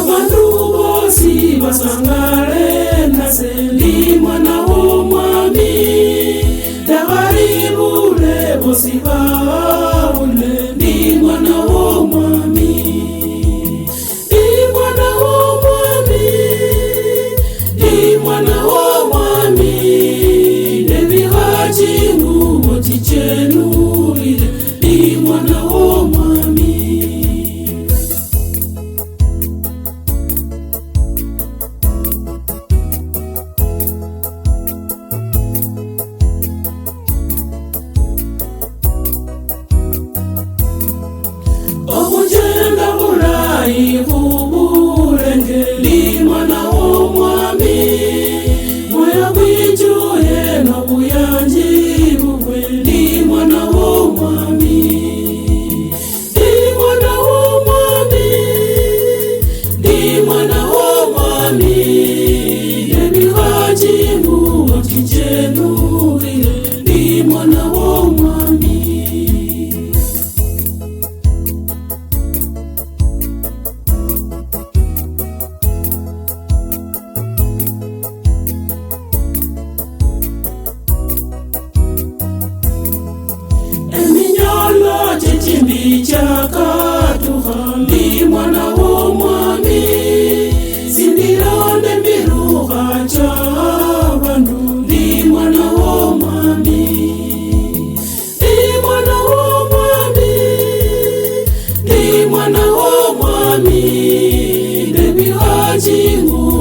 Abantu bosi basangale nase ndi mwana w'omwami. Dagaribule bosi baule ndi mwana w'omwami. Ndi mwana w'omwami, ndi mwana w'omwami. Nebihaji ngumo tichenurire ndi mwana w'omwami. Okujenda bulayi kubulenge ndi mwana w'omwami. Moyo gwijuye n'obuyanji bubwe ndi mwana w'omwami. Ndi mwana w'omwami, ndi mwana w'omwami. Ebihaji ngumo tichenurire ndi mwana w'omwami. Eminyolo chechimbi chakatuha ndi mwana w'omwami. Sindironde mbiruha chabandu ndi mwana w'omwami. Ndi mwana w'omwami, ndi mwana w'omwami. Nebihaji ngumo